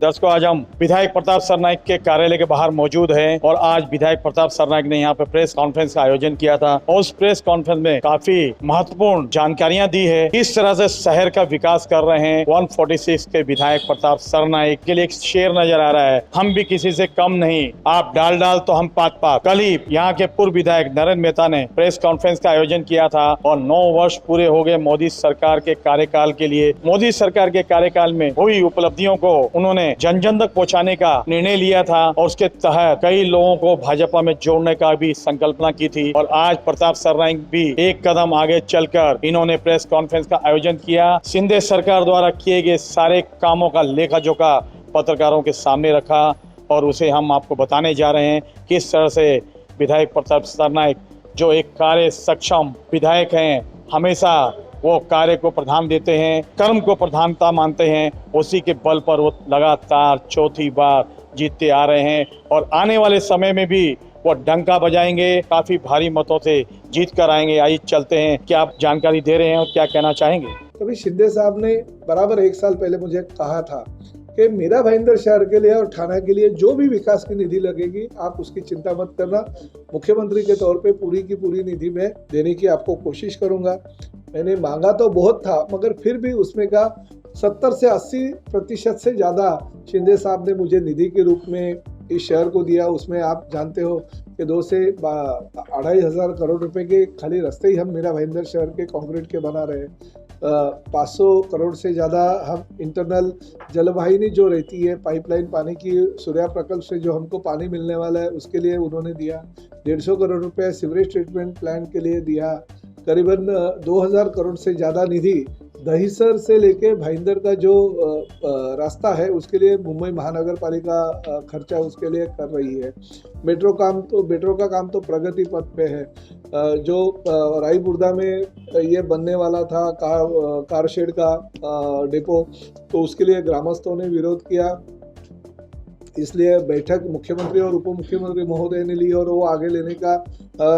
दर्शकों, आज हम विधायक प्रताप सरनाईक के कार्यालय के बाहर मौजूद हैं और आज विधायक प्रताप सरनाईक ने यहाँ पे प्रेस कॉन्फ्रेंस का आयोजन किया था और उस प्रेस कॉन्फ्रेंस में काफी महत्वपूर्ण जानकारियां दी है। किस तरह से शहर का विकास कर रहे हैं 146 के विधायक प्रताप सरनाईक के लिए एक शेर नजर आ रहा है, हम भी किसी से कम नहीं, आप डाल डाल तो हम पात पात। कल ही यहाँ के पूर्व विधायक नरेंद्र मेहता ने प्रेस कॉन्फ्रेंस का आयोजन किया था और 9 वर्ष पूरे हो गए मोदी सरकार के कार्यकाल के लिए। मोदी सरकार के कार्यकाल में हुई उपलब्धियों को उन्होंने जन जन तक पहुंचाने का निर्णय लिया था और उसके तहत कई लोगों को भाजपा में जोड़ने का भी संकल्पना की थी। और आज प्रताप सरनाईक भी एक कदम आगे चलकर इन्होंने प्रेस कॉन्फ्रेंस का आयोजन किया। शिंदे सरकार द्वारा किए गए सारे कामों का लेखा जोखा पत्रकारों के सामने रखा और उसे हम आपको बताने जा रहे हैं किस तरह से विधायक प्रताप सरनाईक जो एक कार्य सक्षम विधायक हैं, हमेशा वो कार्य को प्रधान देते हैं, कर्म को प्रधानता मानते हैं, उसी के बल पर वो लगातार चौथी बार जीतते आ रहे हैं और आने वाले समय में भी वो डंका बजाएंगे, काफी भारी मतों से जीत कर आएंगे। आइए चलते हैं, क्या आप जानकारी दे रहे हैं और क्या कहना चाहेंगे? कभी शिंदे साहब ने बराबर 1 साल पहले मुझे कहा था कि मेरा भाईंदर शहर के लिए और ठाणा के लिए जो भी विकास की निधि लगेगी आप उसकी चिंता मत करना, मुख्यमंत्री के तौर पे पूरी की पूरी निधि में देने की आपको कोशिश करूंगा। मैंने मांगा तो बहुत था मगर फिर भी उसमें का 70 से 80% से ज़्यादा शिंदे साहब ने मुझे निधि के रूप में इस शहर को दिया। उसमें आप जानते हो कि 2 से 2,500 करोड़ रुपए के खाली रास्ते ही हम मेरा भाईंदर शहर के कंक्रीट के बना रहे हैं। 500 करोड़ से ज़्यादा हम इंटरनल जलवाहिनी जो रहती है पाइपलाइन पानी की, सूर्या प्रकल्प से जो हमको पानी मिलने वाला है उसके लिए उन्होंने दिया। 150 करोड़ रुपए सीवरेज ट्रीटमेंट प्लांट के लिए दिया। करीबन 2000 करोड़ से ज़्यादा निधि दहीसर से लेके भाईंदर का जो रास्ता है उसके लिए मुंबई महानगर पालिका खर्चा उसके लिए कर रही है। मेट्रो का काम तो प्रगति पथ पे है। जो रायपुरदा में ये बनने वाला था कार शेड का डिपो, तो उसके लिए ग्रामस्थों ने विरोध किया, इसलिए बैठक मुख्यमंत्री और उप मुख्यमंत्री महोदय ने ली और वो आगे लेने का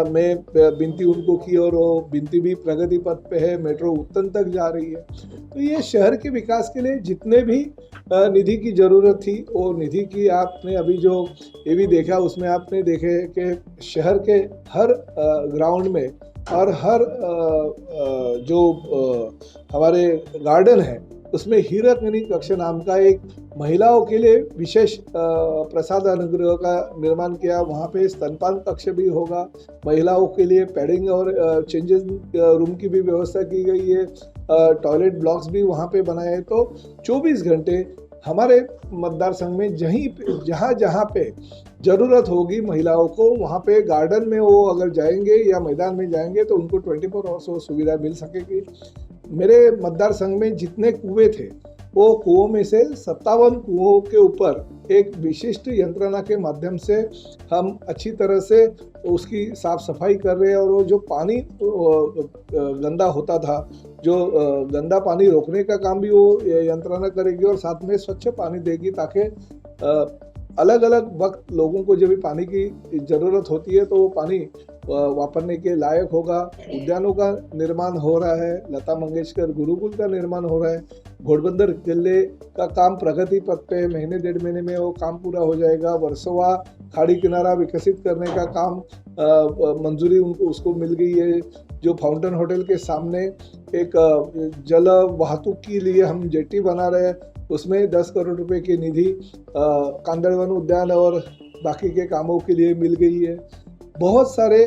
मैं विनती उनको की और वो विनती भी प्रगति पथ पे है। मेट्रो उत्तन तक जा रही है। तो ये शहर के विकास के लिए जितने भी निधि की ज़रूरत थी वो निधि की आपने अभी जो ये भी देखा उसमें आपने देखे कि शहर के हर ग्राउंड में और हर जो हमारे गार्डन है उसमें हीरकनी कक्ष नाम का एक महिलाओं के लिए विशेष प्रसाद अनुग्रह का निर्माण किया। वहाँ पे स्तनपान कक्ष भी होगा, महिलाओं के लिए पैडिंग और चेंजेस रूम की भी व्यवस्था की गई है। टॉयलेट ब्लॉक्स भी वहाँ पे बनाए हैं। तो 24 घंटे हमारे मतदार संघ में जहाँ जहाँ पे ज़रूरत होगी महिलाओं को, वहाँ पे गार्डन में वो अगर जाएंगे या मैदान में जाएंगे तो उनको 24 आवर्स वो सुविधा मिल सकेगी। मेरे मतदार संघ में जितने कुएं थे वो कुओं में से 57 कुओं के ऊपर एक विशिष्ट यंत्रणा के माध्यम से हम अच्छी तरह से उसकी साफ सफाई कर रहे हैं और वो जो पानी गंदा होता था, जो गंदा पानी रोकने का काम भी वो यंत्रणा करेगी और साथ में स्वच्छ पानी देगी ताकि अलग अलग वक्त लोगों को जब भी पानी की ज़रूरत होती है तो वो पानी वापरने के लायक होगा। उद्यानों का निर्माण हो रहा है, लता मंगेशकर गुरुकुल का निर्माण हो रहा है, घोड़बंदर किले का काम प्रगति पथ पे महीने 1.5 महीने में वो काम पूरा हो जाएगा। वर्सोवा खाड़ी किनारा विकसित करने का काम मंजूरी उसको मिल गई है। जो फाउंटेन होटल के सामने एक जल वाहतूक के लिए हम जेटी बना रहे हैं उसमें 10 करोड़ रुपए की निधि कांदड़वन उद्यान और बाकी के कामों के लिए मिल गई है। बहुत सारे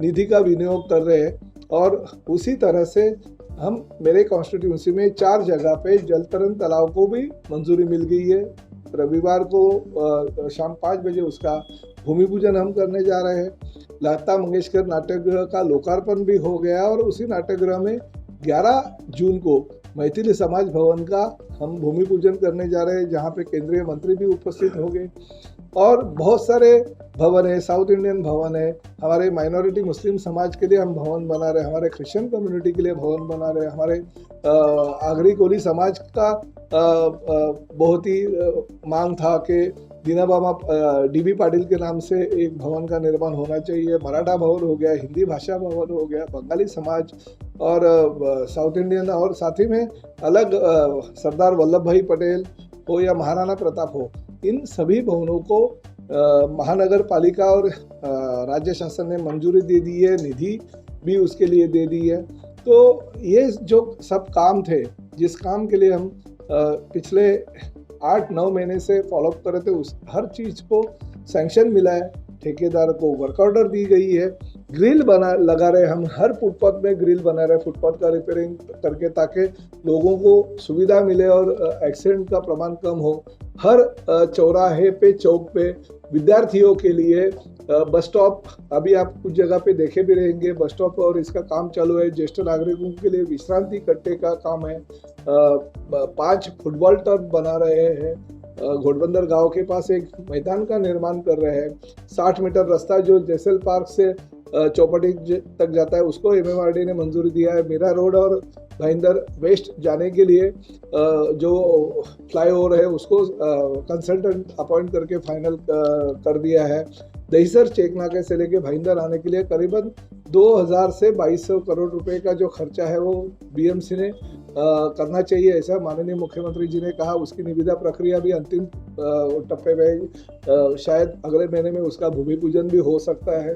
निधि का विनियोग कर रहे हैं और उसी तरह से हम मेरे कॉन्स्टिट्यूंसी में 4 जगह पे जलतरण तालाब को भी मंजूरी मिल गई है। रविवार को शाम 5 बजे उसका भूमि पूजन हम करने जा रहे हैं। लता मंगेशकर नाट्यगृह का लोकार्पण भी हो गया और उसी नाट्यगृह में 11 जून को मैथिली समाज भवन का हम भूमि पूजन करने जा रहे हैं, जहाँ पे केंद्रीय मंत्री भी उपस्थित होंगे। और बहुत सारे भवन है, साउथ इंडियन भवन है, हमारे माइनॉरिटी मुस्लिम समाज के लिए हम भवन बना रहे हैं, हमारे क्रिश्चियन कम्युनिटी के लिए भवन बना रहे हैं, हमारे आगरी कोली समाज का बहुत ही मांग था कि दीनाबाबा डीबी पाटिल के नाम से एक भवन का निर्माण होना चाहिए। मराठा भवन हो गया, हिंदी भाषा भवन हो गया, बंगाली समाज और साउथ इंडियन और साथ ही में अलग सरदार वल्लभ भाई पटेल हो या महाराणा प्रताप हो, इन सभी भवनों को महानगर पालिका और राज्य शासन ने मंजूरी दे दी है, निधि भी उसके लिए दे दी है। तो ये जो सब काम थे, जिस काम के लिए हम पिछले 8-9 महीने से फॉलोअप कर रहे थे, उस हर चीज़ को सैंक्शन मिला है, ठेकेदार को वर्क ऑर्डर दी गई है, ग्रिल लगा रहे हम, हर फुटपाथ में ग्रिल बना रहे, फुटपाथ का रिपेयरिंग करके, ताकि लोगों को सुविधा मिले और एक्सीडेंट का प्रमाण कम हो। हर चौराहे पे, चौक पे विद्यार्थियों के लिए बस स्टॉप, अभी आप कुछ जगह पे देखे भी रहेंगे बस स्टॉप, और इसका काम चालू है। ज्येष्ठ नागरिकों के लिए विश्रांति कट्टे का काम है। 5 फुटबॉल टर्फ बना रहे हैं। घोड़बंदर गांव के पास एक मैदान का निर्माण कर रहे हैं। 60 मीटर रास्ता जो जैसल पार्क से चौपाटी तक जाता है, उसको MMRD ने मंजूरी दिया है। मीरा रोड और भाईंदर वेस्ट जाने के लिए जो फ्लाईओवर है, उसको कंसल्टेंट अपॉइंट करके फाइनल कर दिया है। दहीसर चेक नाके से लेके भाईंदर आने के लिए करीबन 2000 से 2200 करोड़ रुपए का जो खर्चा है वो BMC ने करना चाहिए, ऐसा माननीय मुख्यमंत्री जी ने कहा। उसकी निविदा प्रक्रिया भी अंतिम टप्पे में, शायद अगले महीने में उसका भूमि पूजन भी हो सकता है।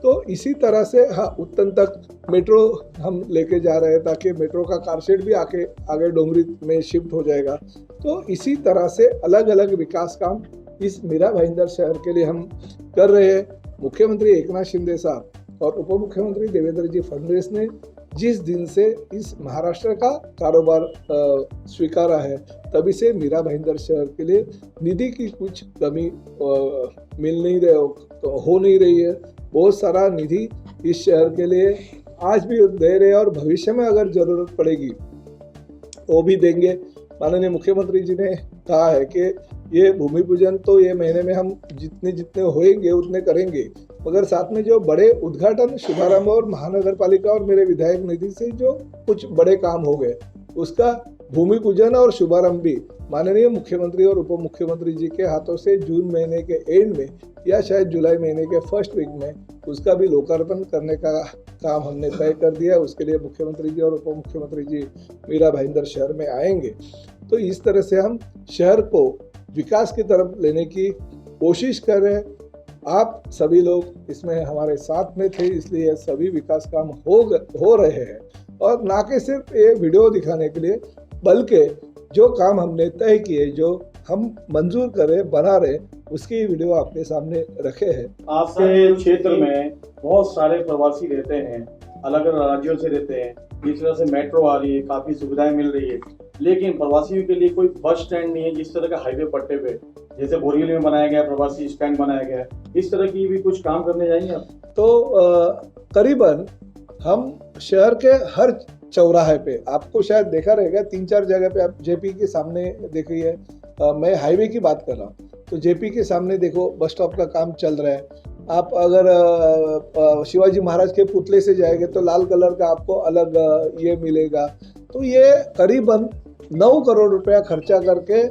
तो इसी तरह से उत्तन तक मेट्रो हम लेके जा रहे हैं, ताकि मेट्रो का कारशेड भी आगे डोंगरी में शिफ्ट हो जाएगा। तो इसी तरह से अलग अलग विकास काम इस मीरा भाईंदर शहर के लिए हम कर रहे हैं। मुख्यमंत्री एकनाथ शिंदे साहब और उप मुख्यमंत्री देवेंद्र जी फडणवीस ने जिस दिन से इस महाराष्ट्र का कारोबार स्वीकारा है, तभी से मीरा भाईंदर शहर के लिए निधि की कुछ कमी हो नहीं रही है। बहुत सारा निधि इस शहर के लिए आज भी दे रहे हैं, और भविष्य में अगर जरूरत पड़ेगी वो भी देंगे। माननीय मुख्यमंत्री जी ने कहा है कि ये भूमि पूजन तो ये महीने में हम जितने होएंगे उतने करेंगे, मगर साथ में जो बड़े उद्घाटन, शुभारंभ और महानगर पालिका और मेरे विधायक निधि से जो कुछ बड़े काम हो गए, उसका भूमि पूजन और शुभारंभ भी माननीय मुख्यमंत्री और उप मुख्यमंत्री जी के हाथों से जून महीने के एंड में या शायद जुलाई महीने के फर्स्ट वीक में उसका भी लोकार्पण करने का काम हमने तय कर दिया है। उसके लिए मुख्यमंत्री जी और उप मुख्यमंत्री जी मीरा भाईंदर शहर में आएंगे। तो इस तरह से हम शहर को विकास की तरफ लेने की कोशिश कर रहे हैं। आप सभी लोग इसमें हमारे साथ में थे, इसलिए सभी विकास काम हो रहे हैं। और ना कि सिर्फ ये वीडियो दिखाने के लिए, बल्कि जो काम हमने तय किए, जो हम मंजूर करे, बना रहे, उसकी वीडियो आपके सामने रखे हैं। आपके क्षेत्र में बहुत सारे प्रवासी रहते हैं, अलग अलग राज्यों से रहते हैं। जिस तरह से मेट्रो आ रही है, काफी सुविधाएं मिल रही है, लेकिन प्रवासियों के लिए कोई बस स्टैंड नहीं है। जिस तरह का हाईवे पट्टे पे, जैसे बोरीवली में बनाया गया प्रवासी स्टैंड बनाया गया, इस तरह की भी कुछ काम करने जाएंगे आप? तो करीबन हम शहर के हर चौराहे पे, आपको शायद देखा रहेगा 3-4 जगह पे, आप JP के सामने देखिए, मैं हाईवे की बात कर रहा हूँ, तो JP के सामने देखो बस स्टॉप का काम चल रहा है। आप अगर शिवाजी महाराज के पुतले से जाएंगे तो लाल कलर का आपको अलग ये मिलेगा। तो ये करीबन 9 करोड़ रुपया खर्चा करके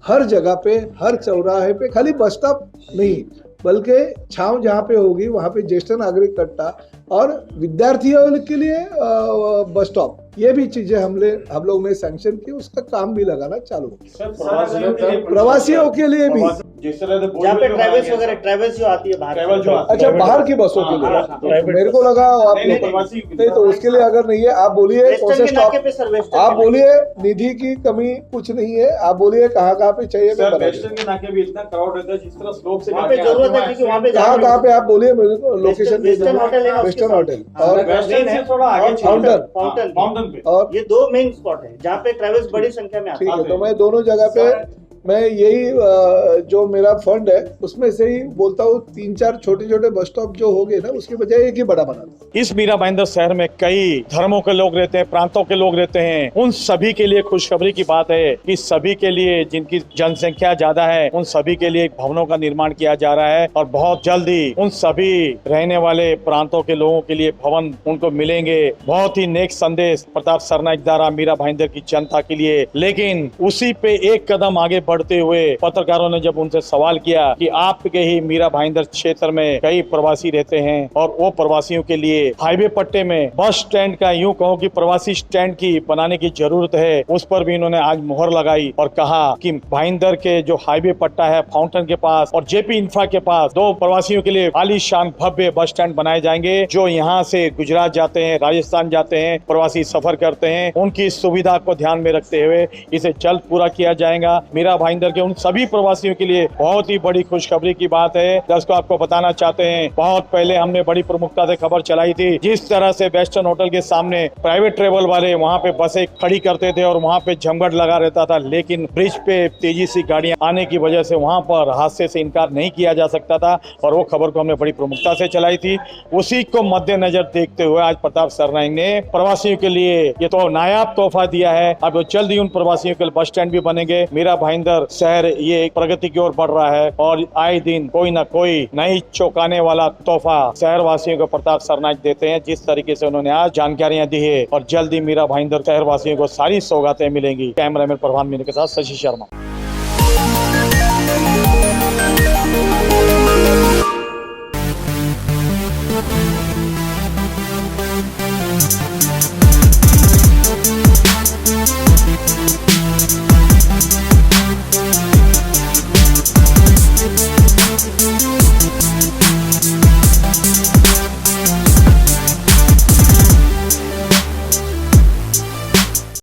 हर जगह पे, हर चौराहे पे, खाली बस स्टॉप नहीं बल्कि छांव जहाँ पे होगी वहाँ पे ज्येष्ठ नागरिक कट्टा और विद्यार्थियों के लिए बस स्टॉप, ये भी चीजें हम लोग ने सैंक्शन की, उसका काम भी लगाना चालू हो। प्रवासियों के लिए भी जिस तरह से जहाँ पे ट्रैवल्स वगैरह, ट्रैवल्स जो आती है बाहर, अच्छा बाहर की बसों के लिए, मेरे को लगा आप नहीं, तो उसके लिए अगर नहीं है आप बोलिए कौन से स्टॉप, आप बोलिए निधि की कमी कुछ नहीं है, आप बोलिए कहाँ पे चाहिए। वेस्टर्न के नाके भी इतना क्राउड रहता है, जिस तरह स्लोप से वहाँ पे जरूरत है, क्योंकि वहाँ पे कहाँ पे आप बोलिए मेरे को लोकेशन। वेस्टर्न होटल और फाउंटेन पे, और ये 2 मेन स्पॉट है जहाँ पे ट्रैवल्स बड़ी संख्या में आते हैं। ठीक है, तो मैं दोनों जगह पे मैं यही जो मेरा फंड है उसमें से ही बोलता हूँ, 3-4 छोटे बस स्टॉप जो हो गए ना, उसके बजाय एक ही बड़ा बना था। इस मीरा भाईंदर शहर में कई धर्मों के लोग रहते हैं, प्रांतों के लोग रहते हैं। उन सभी के लिए खुशखबरी की बात है कि सभी के लिए, जिनकी जनसंख्या ज्यादा है, उन सभी के लिए भवनों का निर्माण किया जा रहा है, और बहुत जल्दी उन सभी रहने वाले प्रांतों के लोगों के लिए भवन उनको मिलेंगे। बहुत ही नेक संदेश प्रताप सरनाईक द्वारा मीरा भाईंदर की जनता के लिए। लेकिन उसी पे एक कदम आगे बढ़ते हुए पत्रकारों ने जब उनसे सवाल किया कि आपके ही मीरा भाईंदर क्षेत्र में कई प्रवासी रहते हैं और वो प्रवासियों के लिए हाईवे पट्टे में बस स्टैंड का यूं कहो कि प्रवासी स्टैंड की बनाने की जरूरत है, उस पर भी इन्होंने आज मुहर लगाई और कहा कि भाईंदर के जो हाईवे पट्टा है फाउंटेन के पास और जेपी इंफ्रा के पास 2 प्रवासियों के लिए आलीशान भव्य बस स्टैंड बनाए जाएंगे। जो यहाँ से गुजरात जाते हैं, राजस्थान जाते हैं, प्रवासी सफर करते हैं, उनकी सुविधा को ध्यान में रखते हुए इसे जल्द पूरा किया जाएगा। मीरा भाईंदर के उन सभी प्रवासियों के लिए बहुत ही बड़ी खुशखबरी की बात है। दर्शकों आपको बताना चाहते हैं, बहुत पहले हमने बड़ी प्रमुखता से खबर चलाई थी, जिस तरह से वेस्टर्न होटल के सामने प्राइवेट ट्रेवल वाले वहाँ पे बसें खड़ी करते थे और वहाँ पे जमघट लगा रहता था, लेकिन ब्रिज पे तेजी से गाड़ियां आने की वजह से वहाँ पर हादसे से इनकार नहीं किया जा सकता था और वो खबर को हमने बड़ी प्रमुखता से चलाई थी। उसी को मद्देनजर देखते हुए आज प्रताप सरनाईक ने प्रवासियों के लिए ये तो नायाब तोहफा दिया है। अब जल्द ही उन प्रवासियों के लिए बस स्टैंड भी बनेंगे। मीरा भाईंदर शहर ये एक प्रगति की ओर बढ़ रहा है और आए दिन कोई न कोई नई चौंकाने वाला तोहफा शहर वासियों को प्रताप सरनाईक देते हैं। जिस तरीके से उन्होंने आज जानकारियां दी है और जल्द ही मीरा भाईंदर शहर वासियों को सारी सौगातें मिलेंगी। कैमरामैन प्रभान मीना के साथ शशि शर्मा।